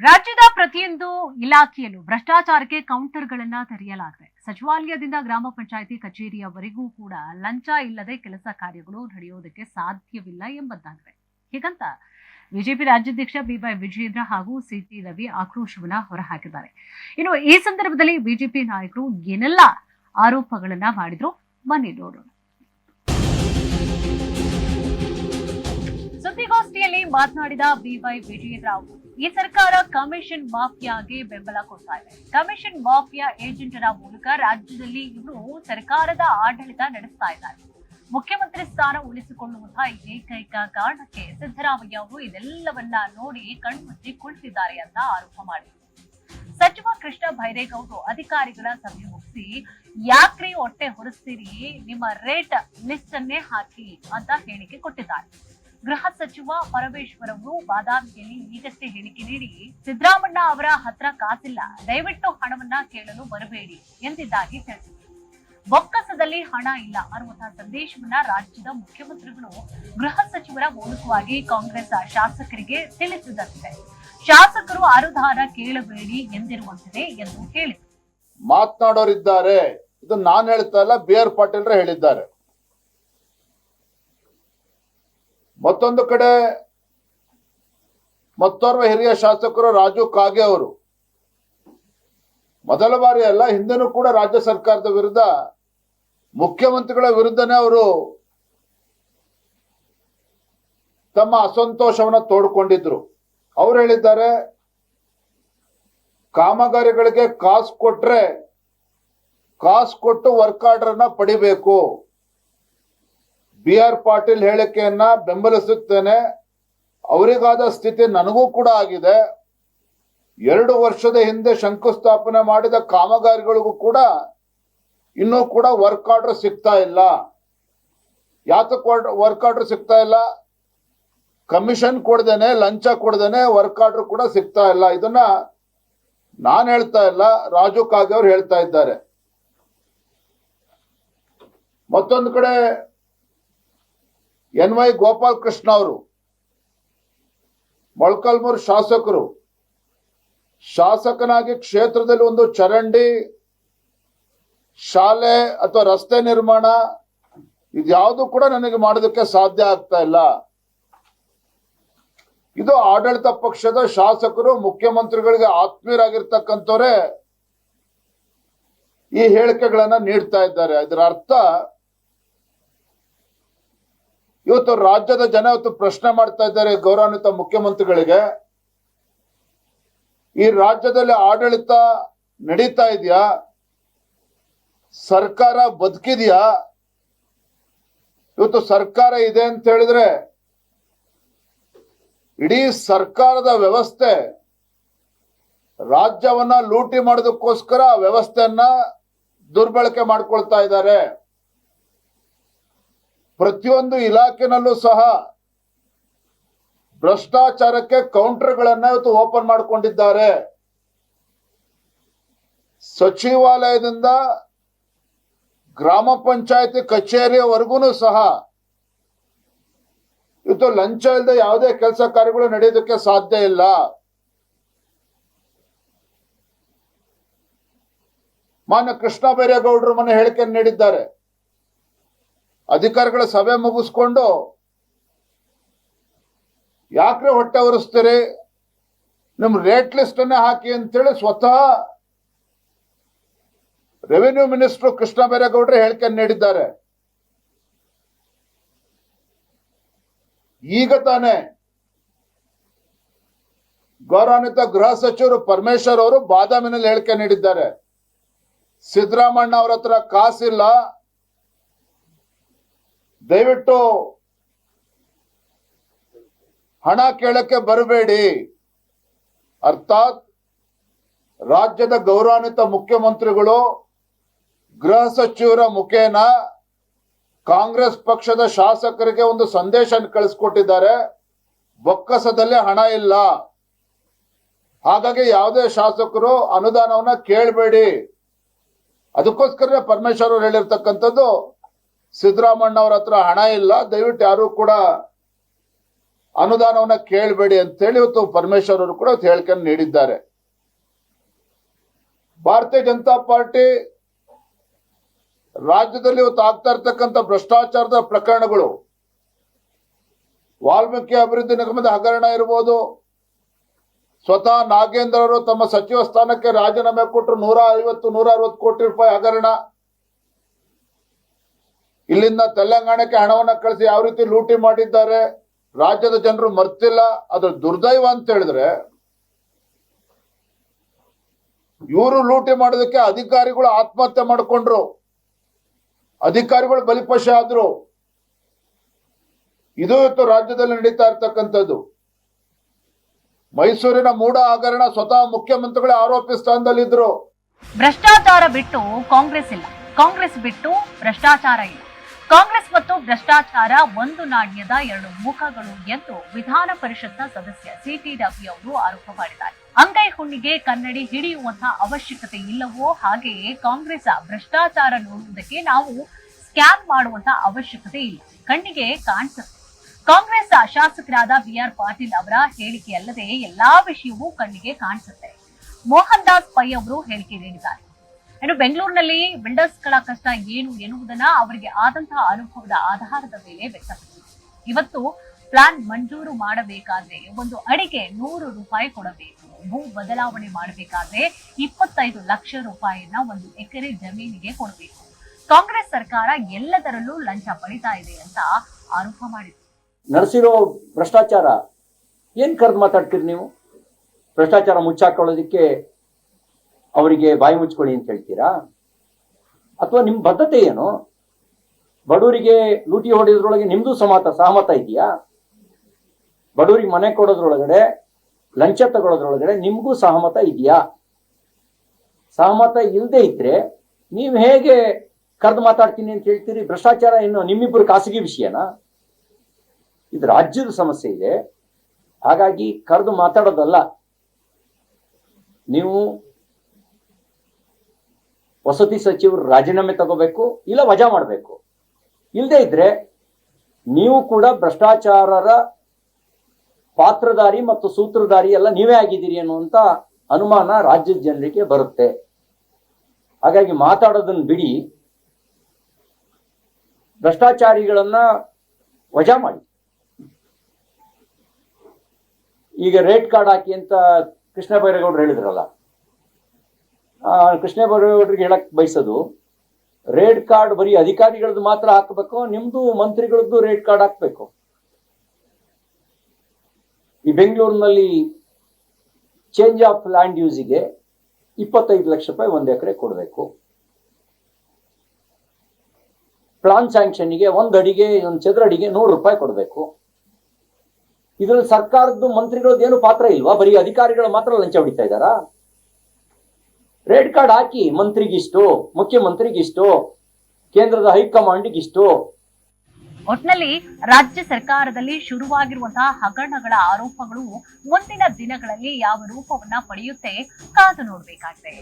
ರಾಜ್ಯದ ಪ್ರತಿಯೊಂದು ಇಲಾಖೆಯಲ್ಲೂ ಭ್ರಷ್ಟಾಚಾರಕ್ಕೆ ಕೌಂಟರ್ಗಳನ್ನ ತೆರೆಯಲಾಗಿದೆ. ಸಚಿವಾಲಯದಿಂದ ಗ್ರಾಮ ಪಂಚಾಯಿತಿ ಕಚೇರಿಯವರೆಗೂ ಕೂಡ ಲಂಚ ಇಲ್ಲದೆ ಕೆಲಸ ಕಾರ್ಯಗಳು ನಡೆಯೋದಕ್ಕೆ ಸಾಧ್ಯವಿಲ್ಲ ಎಂಬುದಾಗಿದೆ. ಹೀಗಂತ ಬಿಜೆಪಿ ರಾಜ್ಯಾಧ್ಯಕ್ಷ ಬಿವೈ ವಿಜಯೇಂದ್ರ ಹಾಗೂ ಸಿಟಿ ರವಿ ಆಕ್ರೋಶವನ್ನ ಹೊರಹಾಕಿದ್ದಾರೆ. ಇನ್ನು ಈ ಸಂದರ್ಭದಲ್ಲಿ ಬಿಜೆಪಿ ನಾಯಕರು ಏನೆಲ್ಲ ಆರೋಪಗಳನ್ನ ಮಾಡಿದ್ರು ಬನ್ನಿ ನೋಡೋಣ. ಸುದ್ದಿಗೋಷ್ಠಿಯಲ್ಲಿ ಮಾತನಾಡಿದ ಬಿವೈ ವಿಜಯೇಂದ್ರ ಅವರು, ಈ ಸರ್ಕಾರ ಕಮಿಷನ್ ಮಾಫಿಯಾಗೆ ಬೆಂಬಲ ಕೊಡ್ತಾ ಇದೆ. ಕಮಿಷನ್ ಮಾಫಿಯಾ ಏಜೆಂಟರ ಮೂಲಕ ರಾಜ್ಯದಲ್ಲಿ ಇವರು ಸರ್ಕಾರದ ಆಡಳಿತ ನಡೆಸ್ತಾ ಇದ್ದಾರೆ. ಮುಖ್ಯಮಂತ್ರಿ ಸ್ಥಾನ ಉಳಿಸಿಕೊಳ್ಳುವಂತಹ ಏಕೈಕ ಕಾರಣಕ್ಕೆ ಸಿದ್ದರಾಮಯ್ಯ ಅವರು ಇದೆಲ್ಲವನ್ನ ನೋಡಿ ಕಣ್ಮುಚ್ಚಿ ಕುಳಿತಿದ್ದಾರೆ ಅಂತ ಆರೋಪ ಮಾಡಿದರು. ಸಚಿವ ಕೃಷ್ಣ ಬೈರೇಗೌಡರು ಅಧಿಕಾರಿಗಳ ಸಭೆ ಮುಗಿಸಿ ಯಾಕ್ರಿ ಹೊಟ್ಟೆ ಹೊರಿಸ್ತೀರಿ, ನಿಮ್ಮ ರೇಟ್ ಲಿಸ್ಟ್ ಅನ್ನೇ ಹಾಕಿ ಅಂತ ಹೇಳಿಕೆ ಕೊಟ್ಟಿದ್ದಾರೆ. ಗೃಹ ಸಚಿವ ಪರಮೇಶ್ವರ್ ಅವರು ಬಾದಾಮಿಯಲ್ಲಿ ಈಗಷ್ಟೇ ಹೇಳಿಕೆ ನೀಡಿ ಸಿದ್ದರಾಮಣ್ಣ ಅವರ ಹತ್ರ ಕಾಸಿಲ್ಲ, ದಯವಿಟ್ಟು ಹಣವನ್ನ ಕೇಳಲು ಬರಬೇಡಿ ಎಂದಿದ್ದಾಗಿ ತಿಳಿಸಿದರು. ಬೊಕ್ಕಸದಲ್ಲಿ ಹಣ ಇಲ್ಲ ಅನ್ನುವಂತಹ ಸಂದೇಶವನ್ನ ರಾಜ್ಯದ ಮುಖ್ಯಮಂತ್ರಿಗಳು ಗೃಹ ಸಚಿವರ ಮೂಲಕವಾಗಿ ಕಾಂಗ್ರೆಸ್ ಶಾಸಕರಿಗೆ ತಿಳಿಸಿದಂತೆ ಶಾಸಕರು ಅನುದಾನ ಕೇಳಬೇಡಿ ಎಂದಿರುವಂತಿದೆ ಎಂದು ಹೇಳಿದರು. ಮಾತನಾಡೋರಿದ್ದಾರೆ, ಇದು ನಾನು ಹೇಳ್ತಾ ಇಲ್ಲ, BR ಪಾಟೀಲ್ ಹೇಳಿದ್ದಾರೆ. ಮತ್ತೊಂದು ಕಡೆ ಮತ್ತೋರ್ವ ಹಿರಿಯ ಶಾಸಕರು ರಾಜು ಕಾಗೆ ಅವರು ಮೊದಲ ಬಾರಿ ಅಲ್ಲ, ಹಿಂದೆನೂ ಕೂಡ ರಾಜ್ಯ ಸರ್ಕಾರದ ವಿರುದ್ಧ ಮುಖ್ಯಮಂತ್ರಿಗಳ ವಿರುದ್ಧನೇ ಅವರು ತಮ್ಮ ಅಸಂತೋಷವನ್ನ ತೋಡ್ಕೊಂಡಿದ್ರು. ಅವ್ರು ಹೇಳಿದ್ದಾರೆ, ಕಾಮಗಾರಿಗಳಿಗೆ ಕಾಸು ಕೊಟ್ರೆ ಕಾಸು ಕೊಟ್ಟು ವರ್ಕ್ ಆರ್ಡರ್ ಅನ್ನ ಪಡಿಬೇಕು. BR ಪಾಟೀಲ್ ಹೇಳಿಕೆಯನ್ನ ಬೆಂಬಲಿಸುತ್ತೇನೆ. ಅವರಿಗಾದ ಸ್ಥಿತಿ ನನಗೂ ಕೂಡ ಆಗಿದೆ. 2 ವರ್ಷದ ಹಿಂದೆ ಶಂಕುಸ್ಥಾಪನೆ ಮಾಡಿದ ಕಾಮಗಾರಿಗಳಿಗೂ ಕೂಡ ಇನ್ನೂ ಕೂಡ ವರ್ಕ್ ಆರ್ಡರ್ ಸಿಗ್ತಾ ಇಲ್ಲ. ಯಾತಕ್ಕೆ ವರ್ಕ್ ಆರ್ಡರ್ ಸಿಗ್ತಾ ಇಲ್ಲ? ಕಮಿಷನ್ ಕೊಡ್ದೇನೆ, ಲಂಚ ಕೊಡ್ದೇನೆ ವರ್ಕ್ ಆರ್ಡರ್ ಕೂಡ ಸಿಗ್ತಾ ಇಲ್ಲ. ಇದನ್ನ ನಾನು ಹೇಳ್ತಾ ಇಲ್ಲ, ರಾಜು ಕಾಗೆ ಅವರು ಹೇಳ್ತಾ ಇದ್ದಾರೆ. ಮತ್ತೊಂದು ಕಡೆ NY ಗೋಪಾಲ್ ಕೃಷ್ಣ ಅವರು ಮೊಳಕಾಲ್ಮೂರು ಶಾಸಕರು, ಶಾಸಕನಾಗಿ ಕ್ಷೇತ್ರದಲ್ಲಿ ಒಂದು ಚರಂಡಿ, ಶಾಲೆ ಅಥವಾ ರಸ್ತೆ ನಿರ್ಮಾಣ ಇದ್ಯಾವುದು ಕೂಡ ನನಗೆ ಮಾಡೋದಕ್ಕೆ ಸಾಧ್ಯ ಆಗ್ತಾ ಇಲ್ಲ. ಇದು ಆಡಳಿತ ಪಕ್ಷದ ಶಾಸಕರು ಮುಖ್ಯಮಂತ್ರಿಗಳಿಗೆ ಆತ್ಮೀಯರಾಗಿರ್ತಕ್ಕಂಥವರೇ ಈ ಹೇಳಿಕೆಗಳನ್ನ ನೀಡ್ತಾ ಇದ್ದಾರೆ. ಇದರ ಅರ್ಥ ಇವತ್ತು ರಾಜ್ಯದ ಜನ ಇವತ್ತು ಪ್ರಶ್ನೆ ಮಾಡ್ತಾ ಇದ್ದಾರೆ ಗೌರವಾನ್ವಿತ ಮುಖ್ಯಮಂತ್ರಿಗಳಿಗೆ, ಈ ರಾಜ್ಯದಲ್ಲಿ ಆಡಳಿತ ನಡೀತಾ ಇದೆಯಾ? ಸರ್ಕಾರ ಬದುಕಿದೆಯಾ? ಇವತ್ತು ಸರ್ಕಾರ ಇದೆ ಅಂತ ಹೇಳಿದ್ರೆ ಇಡೀ ಸರ್ಕಾರದ ವ್ಯವಸ್ಥೆ ರಾಜ್ಯವನ್ನ ಲೂಟಿ ಮಾಡೋದಕ್ಕೋಸ್ಕರ ವ್ಯವಸ್ಥೆಯನ್ನ ದುರ್ಬಳಕೆ ಮಾಡ್ಕೊಳ್ತಾ ಇದ್ದಾರೆ. ಪ್ರತಿಯೊಂದು ಇಲಾಖೆನಲ್ಲೂ ಸಹ ಭ್ರಷ್ಟಾಚಾರಕ್ಕೆ ಕೌಂಟರ್ಗಳನ್ನ ಇವತ್ತು ಓಪನ್ ಮಾಡಿಕೊಂಡಿದ್ದಾರೆ. ಸಚಿವಾಲಯದಿಂದ ಗ್ರಾಮ ಪಂಚಾಯತಿ ಕಚೇರಿಯವರೆಗೂ ಸಹ ಇವತ್ತು ಲಂಚ ಇಲ್ಲದೆ ಯಾವುದೇ ಕೆಲಸ ಕಾರ್ಯಗಳು ನಡೆಯೋದಕ್ಕೆ ಸಾಧ್ಯ ಇಲ್ಲ. ಮಾನ್ಯ ಕೃಷ್ಣ ಬೈರೇಗೌಡರು ಮೊನ್ನೆ ಹೇಳಿಕೆ ನೀಡಿದ್ದಾರೆ. ಅಧಿಕಾರಿಗಳ ಸಭೆ ಮುಗಿಸ್ಕೊಂಡು ಯಾಕ್ರೆ ಹೊಟ್ಟೆ ಹೊರಿಸ್ತೀರಿ, ನಿಮ್ ರೇಟ್ ಲಿಸ್ಟ್ ಅನ್ನೇ ಹಾಕಿ ಅಂತೇಳಿ ಸ್ವತಃ ರೆವಿನ್ಯೂ ಮಿನಿಸ್ಟರ್ ಕೃಷ್ಣ ಬೈರೇಗೌಡರು ಹೇಳಿಕೆ ನೀಡಿದ್ದಾರೆ. ಈಗ ತಾನೇ ಗೌರವಾನ್ವಿತ ಗೃಹ ಸಚಿವರು ಪರಮೇಶ್ವರ್ ಅವರು ಬಾದಾಮಿನಲ್ಲಿ ಹೇಳಿಕೆ ನೀಡಿದ್ದಾರೆ. ಸಿದ್ದರಾಮಣ್ಣ ಅವರ ಹತ್ರ ಕಾಸಿಲ್ಲ, ದಯವಿಟ್ಟು ಹಣ ಕೇಳಕ್ಕೆ ಬರಬೇಡಿ. ಅರ್ಥಾತ್ ರಾಜ್ಯದ ಗೌರವಾನ್ವಿತ ಮುಖ್ಯಮಂತ್ರಿಗಳು ಗೃಹ ಸಚಿವರ ಮುಖೇನ ಕಾಂಗ್ರೆಸ್ ಪಕ್ಷದ ಶಾಸಕರಿಗೆ ಒಂದು ಸಂದೇಶ ಕಳಿಸ್ಕೊಟ್ಟಿದ್ದಾರೆ, ಬೊಕ್ಕಸದಲ್ಲಿ ಹಣ ಇಲ್ಲ, ಹಾಗಾಗಿ ಯಾವುದೇ ಶಾಸಕರು ಅನುದಾನವನ್ನ ಕೇಳಬೇಡಿ. ಅದಕ್ಕೋಸ್ಕರ ಪರಮೇಶ್ವರ್ ಅವರು ಹೇಳಿರ್ತಕ್ಕಂಥದ್ದು, ಸಿದ್ದರಾಮಣ್ಣ ಅವರ ಹತ್ರ ಹಣ ಇಲ್ಲ, ದಯವಿಟ್ಟು ಯಾರು ಕೂಡ ಅನುದಾನವನ್ನ ಕೇಳಬೇಡಿ ಅಂತೇಳಿ ಇವತ್ತು ಪರಮೇಶ್ವರ್ ಅವರು ಕೂಡ ಇವತ್ತು ಹೇಳಿಕೆಯನ್ನು ನೀಡಿದ್ದಾರೆ. ಭಾರತೀಯ ಜನತಾ ಪಾರ್ಟಿ ರಾಜ್ಯದಲ್ಲಿ ಇವತ್ತು ಆಗ್ತಾ ಇರ್ತಕ್ಕಂಥ ಭ್ರಷ್ಟಾಚಾರದ ಪ್ರಕರಣಗಳು, ವಾಲ್ಮೀಕಿ ಅಭಿವೃದ್ಧಿ ನಿಗಮದ ಹಗರಣ ಇರ್ಬೋದು, ಸ್ವತಃ ನಾಗೇಂದ್ರ ಅವರು ತಮ್ಮ ಸಚಿವ ಸ್ಥಾನಕ್ಕೆ ರಾಜೀನಾಮೆ ಕೊಟ್ಟರು 150-160 ಕೋಟಿ ರೂಪಾಯಿ ಹಗರಣ, ಇಲ್ಲಿಂದ ತೆಲಂಗಾಣಕ್ಕೆ ಹಣವನ್ನ ಕಳಿಸಿ ಯಾವ ರೀತಿ ಲೂಟಿ ಮಾಡಿದ್ದಾರೆ ರಾಜ್ಯದ ಜನರು ಮರ್ತಿಲ್ಲ. ಅದ್ರ ದುರ್ದೈವ ಅಂತ ಹೇಳಿದ್ರೆ, ಇವರು ಲೂಟಿ ಮಾಡೋದಕ್ಕೆ ಅಧಿಕಾರಿಗಳು ಆತ್ಮಹತ್ಯೆ ಮಾಡಿಕೊಂಡ್ರು, ಅಧಿಕಾರಿಗಳು ಬಲಿಪಶ ಆದ್ರು. ಇದು ಇವತ್ತು ರಾಜ್ಯದಲ್ಲಿ ನಡೀತಾ ಇರ್ತಕ್ಕಂಥದ್ದು. ಮೈಸೂರಿನ ಮೂಡ ಹಗರಣ ಸ್ವತಃ ಮುಖ್ಯಮಂತ್ರಿಗಳೇ ಆರೋಪಿ ಸ್ಥಾನದಲ್ಲಿದ್ರು. ಭ್ರಷ್ಟಾಚಾರ ಬಿಟ್ಟು ಕಾಂಗ್ರೆಸ್ ಇಲ್ಲ, ಕಾಂಗ್ರೆಸ್ ಬಿಟ್ಟು ಭ್ರಷ್ಟಾಚಾರ ಇಲ್ಲ. ಕಾಂಗ್ರೆಸ್ ಮತ್ತು ಭ್ರಷ್ಟಾಚಾರ ಒಂದು ನಾಣ್ಯದ ಎರಡು ಮುಖಗಳು ಎಂದು ವಿಧಾನ ಪರಿಷತ್ನ ಸದಸ್ಯ ಸಿಟಿ ರವಿ ಅವರು ಆರೋಪ ಮಾಡಿದ್ದಾರೆ. ಅಂಗೈ ಹುಣ್ಣಿಗೆ ಕನ್ನಡಿ ಹಿಡಿಯುವಂತಹ ಅವಶ್ಯಕತೆ ಇಲ್ಲವೋ ಹಾಗೆಯೇ ಕಾಂಗ್ರೆಸ್ ಭ್ರಷ್ಟಾಚಾರ ನೋಡುವುದಕ್ಕೆ ನಾವು ಸ್ಕ್ಯಾನ್ ಮಾಡುವಂತಹ ಅವಶ್ಯಕತೆ ಇಲ್ಲ, ಕಣ್ಣಿಗೆ ಕಾಣಿಸುತ್ತೆ. ಕಾಂಗ್ರೆಸ್ ಶಾಸಕರಾದ BR ಪಾಟೀಲ್ ಅವರ ಹೇಳಿಕೆಯಲ್ಲದೆ ಎಲ್ಲಾ ವಿಷಯವೂ ಕಣ್ಣಿಗೆ ಕಾಣಿಸುತ್ತೆ. ಮೋಹನ್ ದಾಸ್ ಪೈ ಅವರು ಹೇಳಿಕೆ ನೀಡಿದ್ದಾರೆ. ಇನ್ನು ಬೆಂಗಳೂರಿನಲ್ಲಿ ಬಿಲ್ಡರ್ಸ್ಗಳ ಕಷ್ಟ ಏನು ಎನ್ನುವುದನ್ನ ಅವರಿಗೆ ಆದಂತಹ ಅನುಭವದ ಆಧಾರದ ಮೇಲೆ ವ್ಯಕ್ತಪಡಿಸಿದರು. ಇವತ್ತು ಪ್ಲಾನ್ ಮಂಜೂರು ಮಾಡಬೇಕಾದ್ರೆ ಒಂದು ಅಡಿಗೆ 100 ರೂಪಾಯಿ ಕೊಡಬೇಕು, ಭೂ ಬದಲಾವಣೆ ಮಾಡಬೇಕಾದ್ರೆ 25 ಲಕ್ಷ ರೂಪಾಯಿಯನ್ನ ಒಂದು ಎಕರೆ ಜಮೀನಿಗೆ ಕೊಡಬೇಕು. ಕಾಂಗ್ರೆಸ್ ಸರ್ಕಾರ ಎಲ್ಲದರಲ್ಲೂ ಲಂಚ ಪಡಿತಾ ಇದೆ ಅಂತ ಆರೋಪ ಮಾಡಿದರು. ನಡೆಸಿರೋ ಭ್ರಷ್ಟಾಚಾರ ಏನ್ ಕರೆದು ಮಾತಾಡ್ತೀರಿ ನೀವು? ಭ್ರಷ್ಟಾಚಾರ ಮುಚ್ಚಾಕೊಳ್ಳೋದಿಕ್ಕೆ ಅವರಿಗೆ ಬಾಯಿ ಮುಚ್ಕೊಳ್ಳಿ ಅಂತ ಹೇಳ್ತೀರಾ? ಅಥವಾ ನಿಮ್ ಬದ್ಧತೆ ಏನು? ಬಡವರಿಗೆ ಲೂಟಿ ಹೊಡೆಯೋದ್ರೊಳಗೆ ನಿಮ್ದು ಸಹಮತ ಇದೆಯಾ? ಬಡವರಿಗೆ ಮನೆ ಕೊಡೋದ್ರೊಳಗಡೆ, ಲಂಚ ತಗೊಳ್ಳೋದ್ರೊಳಗಡೆ ನಿಮ್ಗೂ ಸಹಮತ ಇದೆಯಾ? ಸಹಮತ ಇಲ್ಲದೆ ಇದ್ರೆ ನೀವ್ ಹೇಗೆ ಕರೆದು ಮಾತಾಡ್ತೀನಿ ಅಂತ ಹೇಳ್ತೀರಿ? ಭ್ರಷ್ಟಾಚಾರ ಏನು ನಿಮ್ಮಿಬ್ಬರು ಖಾಸಗಿ ವಿಷಯನಾ? ಇದು ರಾಜ್ಯದ ಸಮಸ್ಯೆ ಇದೆ. ಹಾಗಾಗಿ ಕರೆದು ಮಾತಾಡೋದಲ್ಲ, ನೀವು ವಸತಿ ಸಚಿವರು ರಾಜೀನಾಮೆ ತಗೋಬೇಕು, ಇಲ್ಲ ವಜಾ ಮಾಡಬೇಕು. ಇಲ್ಲದೆ ಇದ್ರೆ ನೀವು ಕೂಡ ಭ್ರಷ್ಟಾಚಾರರ ಪಾತ್ರಧಾರಿ ಮತ್ತು ಸೂತ್ರಧಾರಿ ಎಲ್ಲ ನೀವೇ ಆಗಿದ್ದೀರಿ ಅನ್ನುವಂತ ಅನುಮಾನ ರಾಜ್ಯದ ಜನರಿಗೆ ಬರುತ್ತೆ. ಹಾಗಾಗಿ ಮಾತಾಡೋದನ್ನ ಬಿಡಿ, ಭ್ರಷ್ಟಾಚಾರಿಗಳನ್ನ ವಜಾ ಮಾಡಿ. ಈಗ ರೇಟ್ ಕಾರ್ಡ್ ಹಾಕಿ ಅಂತ ಕೃಷ್ಣ ಬೈರೇಗೌಡರು ಹೇಳಿದ್ರಲ್ಲ, ಕೃಷ್ಣ ಬೈರೇಗೌಡರಿಗೆ ಹೇಳಕ್ ಬಯಸೋದು, ರೇಟ್ ಕಾರ್ಡ್ ಬರೀ ಅಧಿಕಾರಿಗಳದ್ದು ಮಾತ್ರ ಹಾಕಬೇಕು, ನಿಮ್ದು ಮಂತ್ರಿಗಳದ್ದು ರೇಟ್ ಕಾರ್ಡ್ ಹಾಕ್ಬೇಕು. ಈ ಬೆಂಗಳೂರಿನಲ್ಲಿ ಚೇಂಜ್ ಆಫ್ ಲ್ಯಾಂಡ್ ಯೂಸಿಗೆ 25 ಲಕ್ಷ ರೂಪಾಯಿ 1 ಎಕರೆ ಕೊಡಬೇಕು. ಪ್ಲಾನ್ ಸ್ಯಾಂಕ್ಷನ್ಗೆ 1 ಅಡಿಗೆ 1 ಚದರ ಅಡಿಗೆ 100 ರೂಪಾಯಿ ಕೊಡಬೇಕು. ಇದ್ರಲ್ಲಿ ಸರ್ಕಾರದ್ದು ಮಂತ್ರಿಗಳದ್ದು ಏನು ಪಾತ್ರ ಇಲ್ವಾ? ಬರೀ ಅಧಿಕಾರಿಗಳು ಮಾತ್ರ ಲಂಚ ಹೊಡಿತಾ ಇದ್ದಾರಾ? ರೇಟ್ ಕಾರ್ಡ್ ಹಾಕಿ, ಮಂತ್ರಿಗಿಷ್ಟು, ಮುಖ್ಯಮಂತ್ರಿಗಿಷ್ಟು, ಕೇಂದ್ರದ ಹೈಕಮಾಂಡ್ಗಿಷ್ಟು. ಒಟ್ನಲ್ಲಿ ರಾಜ್ಯ ಸರ್ಕಾರದಲ್ಲಿ ಶುರುವಾಗಿರುವಂತಹ ಹಗರಣಗಳ ಆರೋಪಗಳು ಮುಂದಿನ ದಿನಗಳಲ್ಲಿ ಯಾವ ರೂಪವನ್ನ ಪಡೆಯುತ್ತೆ ಕಾದು ನೋಡಬೇಕಾಗಿದೆ.